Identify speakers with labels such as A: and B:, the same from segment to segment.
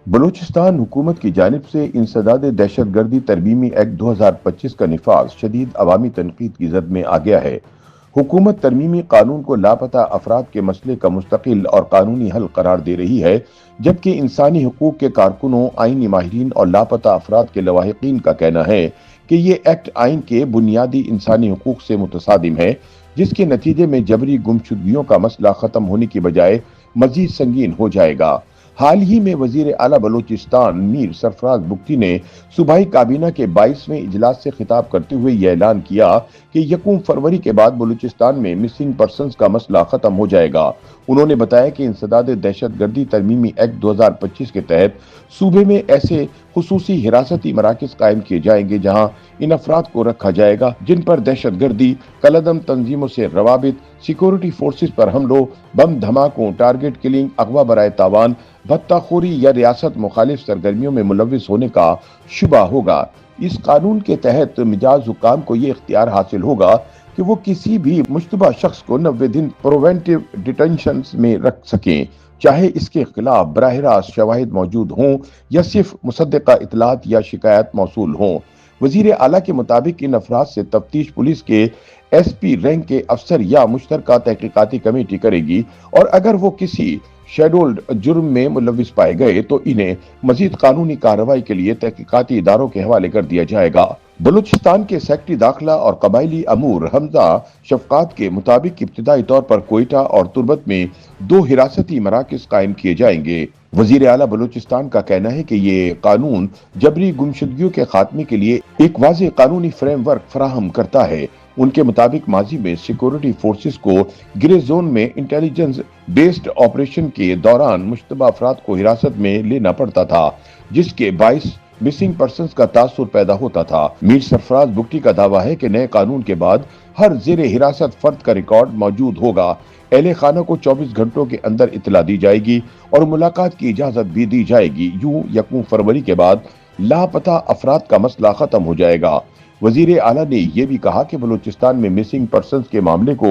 A: بلوچستان حکومت کی جانب سے انسداد دہشت گردی ترمیمی ایکٹ 2025 کا نفاذ شدید عوامی تنقید کی زد میں آ گیا ہے۔ حکومت ترمیمی قانون کو لاپتہ افراد کے مسئلے کا مستقل اور قانونی حل قرار دے رہی ہے، جبکہ انسانی حقوق کے کارکنوں، آئینی ماہرین اور لاپتہ افراد کے لواحقین کا کہنا ہے کہ یہ ایکٹ آئین کے بنیادی انسانی حقوق سے متصادم ہے، جس کے نتیجے میں جبری گمشدگیوں کا مسئلہ ختم ہونے کی بجائے مزید سنگین ہو جائے گا۔ حال ہی میں وزیر اعلیٰ بلوچستان میر سرفراز بگٹی نے صوبائی کابینہ کے 22ویں اجلاس سے خطاب کرتے ہوئے یہ اعلان کیا کہ 1 فروری کے بعد بلوچستان میں مسنگ پرسنز کا مسئلہ ختم ہو جائے گا۔ انہوں نے بتایا کہ انسداد دہشت گردی ترمیمی ایکٹ 2025 کے تحت صوبے میں ایسے خصوصی حراستی مراکز قائم کیے جائیں گے جہاں ان افراد کو رکھا جائے گا جن پر دہشت گردی، کالعدم تنظیموں سے روابط، سیکورٹی فورسز پر حملوں، بم دھماکوں، ٹارگٹ کلنگ، اغوا برائے تاوان، بھتہ خوری یا ریاست مخالف سرگرمیوں میں ملوث ہونے کا شبہ ہوگا۔ اس قانون کے تحت مجاز حکام کو یہ اختیار حاصل ہوگا کہ وہ کسی بھی مشتبہ شخص کو 90 دن پروینٹیو ڈیٹینشن میں رکھ سکیں، چاہے اس کے خلاف براہ راست شواہد موجود ہوں یا صرف مصدقہ اطلاعات یا شکایات موصول ہوں۔ وزیر اعلیٰ کے مطابق ان افراد سے تفتیش پولیس کے ایس پی رینک کے افسر یا مشترکہ تحقیقاتی کمیٹی کرے گی، اور اگر وہ کسی شیڈولڈ جرم میں ملوث پائے گئے تو انہیں مزید قانونی کارروائی کے لیے تحقیقاتی اداروں کے حوالے کر دیا جائے گا۔ بلوچستان کے سیکرٹری داخلہ اور قبائلی امور حمزہ شفقات کے مطابق ابتدائی طور پر کوئٹہ اور تربت میں 2 حراستی مراکز قائم کیے جائیں گے۔ وزیر اعلیٰ بلوچستان کا کہنا ہے کہ یہ قانون جبری گمشدگیوں کے خاتمے کے لیے ایک واضح قانونی فریم ورک فراہم کرتا ہے۔ ان کے مطابق ماضی میں سیکورٹی فورسز کو گرے زون میں انٹیلیجنس بیسڈ آپریشن کے دوران مشتبہ افراد کو حراست میں لینا پڑتا تھا، جس کے باعث مسنگ پرسنز کا تاثر پیدا ہوتا تھا۔ میر سرفراز بگٹی کا دعویٰ ہے کہ نئے قانون کے بعد ہر زیر حراست فرد کا ریکارڈ موجود ہوگا، اہل خانہ کو 24 گھنٹوں کے اندر اطلاع دی جائے گی اور ملاقات کی اجازت بھی دی جائے گی۔ یوں 1 فروری کے بعد لاپتہ افراد کا مسئلہ ختم ہو جائے گا۔ وزیر اعلیٰ نے یہ بھی کہا کہ بلوچستان میں مسنگ پرسنز کے معاملے کو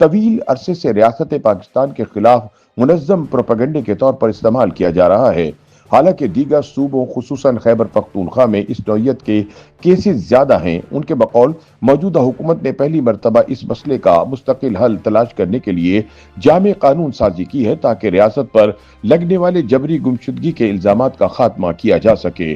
A: طویل عرصے سے ریاست پاکستان کے خلاف منظم پروپیگنڈے کے طور پر استعمال کیا جا رہا ہے، حالانکہ دیگر صوبوں خصوصاً خیبر پختونخوا میں اس نوعیت کے کیسز زیادہ ہیں۔ ان کے بقول موجودہ حکومت نے پہلی مرتبہ اس مسئلے کا مستقل حل تلاش کرنے کے لیے جامع قانون سازی کی ہے تاکہ ریاست پر لگنے والے جبری گمشدگی کے الزامات کا خاتمہ کیا جا سکے۔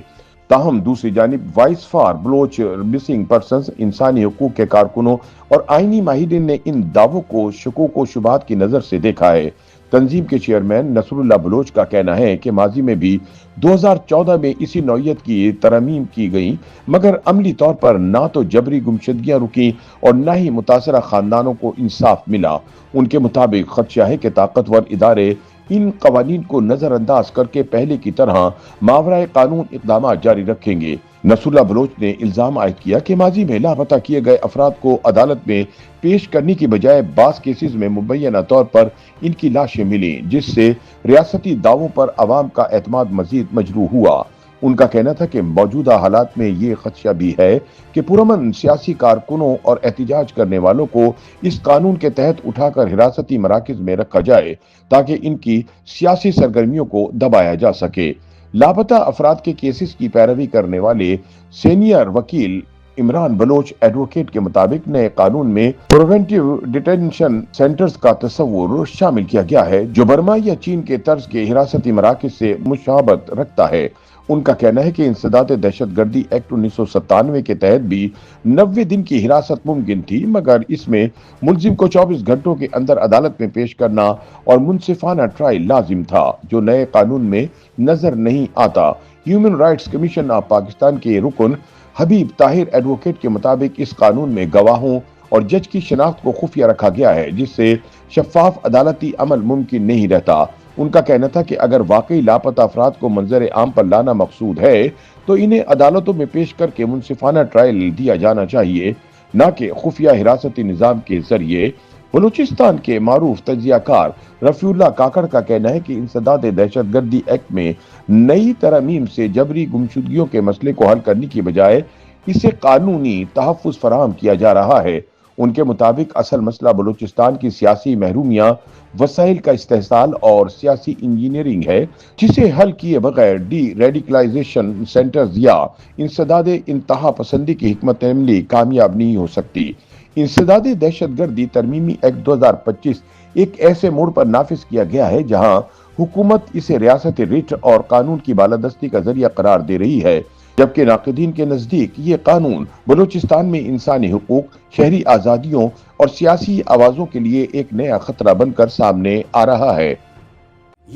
A: تاہم دوسری جانب voice for Baloch missing persons, انسانی حقوق کے کارکنوں اور آئینی ماہرین نے ان دعووں کو شکوک و شبہات کی نظر سے دیکھا ہے۔ تنظیم کے چیئرمین نصر اللہ بلوچ کا کہنا ہے کہ ماضی میں بھی 2014 میں اسی نوعیت کی ترامیم کی گئیں، مگر عملی طور پر نہ تو جبری گمشدگیاں رکیں اور نہ ہی متاثرہ خاندانوں کو انصاف ملا۔ ان کے مطابق خدشہ ہے کہ طاقتور ادارے ان قوانین کو نظر انداز کر کے پہلے کی طرح ماورائے قانون اقدامات جاری رکھیں گے۔ نصر اللہ بلوچ نے الزام عائد کیا کہ ماضی میں لاپتہ کیے گئے افراد کو عدالت میں پیش کرنے کی بجائے بعض کیسز میں مبینہ طور پر ان کی لاشیں ملیں، جس سے ریاستی دعووں پر عوام کا اعتماد مزید مجروح ہوا۔ ان کا کہنا تھا کہ موجودہ حالات میں یہ خدشہ بھی ہے کہ پرامن سیاسی کارکنوں اور احتجاج کرنے والوں کو اس قانون کے تحت اٹھا کر حراستی مراکز میں رکھا جائے تاکہ ان کی سیاسی سرگرمیوں کو دبایا جا سکے۔ لاپتہ افراد کے کیسز کی پیروی کرنے والے سینئر وکیل عمران بلوچ ایڈوکیٹ کے مطابق نئے قانون میں پریونٹیو ڈیٹینشن سینٹرز کا تصور شامل کیا گیا ہے جو برما یا چین کے طرز کے حراستی مراکز سے مشابہت رکھتا ہے۔ ان کا کہنا ہے کہ انسداد دہشت گردی ایکٹ 1997 کے تحت بھی 90 دن کی حراست ممکن تھی، مگر اس میں ملزم کو 24 گھنٹوں کے اندر عدالت میں پیش کرنا اور منصفانہ ٹرائل لازم تھا، جو نئے قانون میں نظر نہیں آتا۔ Human rights commission of Pakistan کے رکن حبیب طاہر ایڈوکیٹ کے مطابق اس قانون میں گواہوں اور جج کی شناخت کو خفیہ رکھا گیا ہے، جس سے شفاف عدالتی عمل ممکن نہیں رہتا۔ ان کا کہنا تھا کہ اگر واقعی لاپتہ افراد کو منظر عام پر لانا مقصود ہے تو انہیں عدالتوں میں پیش کر کے منصفانہ ٹرائل دیا جانا چاہیے، نہ کہ خفیہ حراستی نظام کے ذریعے۔ بلوچستان کے معروف تجزیہ کار رفیع اللہ کاکڑ کا کہنا ہے کہ انسداد دہشت گردی ایکٹ میں نئی ترامیم سے جبری گمشدگیوں کے مسئلے کو حل کرنے کی بجائے اسے قانونی تحفظ فراہم کیا جا رہا ہے۔ ان کے مطابق اصل مسئلہ بلوچستان کی سیاسی محرومیاں، وسائل کا استحصال اور سیاسی انجینئرنگ ہے، جسے حل کیے بغیر ڈی ریڈیکلائزیشن سینٹرز یا انسداد انتہا پسندی کی حکمت عملی کامیاب نہیں ہو سکتی۔ انسداد دہشت گردی ترمیمی ایکٹ 2025 ایک ایسے موڑ پر نافذ کیا گیا ہے جہاں حکومت اسے ریاست ریٹ اور قانون کی بالادستی کا ذریعہ قرار دے رہی ہے، جبکہ ناقدین کے نزدیک یہ قانون بلوچستان میں انسانی حقوق، شہری آزادیوں اور سیاسی آوازوں کے لیے ایک نیا خطرہ بن کر سامنے آ رہا ہے۔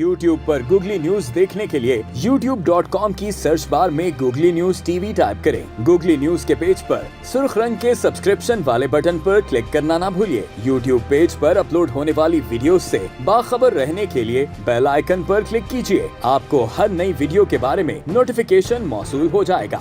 B: YouTube پر گوگلی نیوز دیکھنے کے لیے youtube.com کی سرچ بار میں googly news T V type کریں۔ گوگلی نیوز کے پیج پر سرخ رنگ کے سبسکرپشن والے بٹن پر کلک کرنا نہ بھولیے۔ YouTube پیج پر اپلوڈ ہونے والی ویڈیوز سے باخبر رہنے کے لیے بیل آئیکن پر کلک کیجیے۔ آپ کو ہر نئی ویڈیو کے بارے میں نوٹیفیکیشن موصول ہو جائے گا۔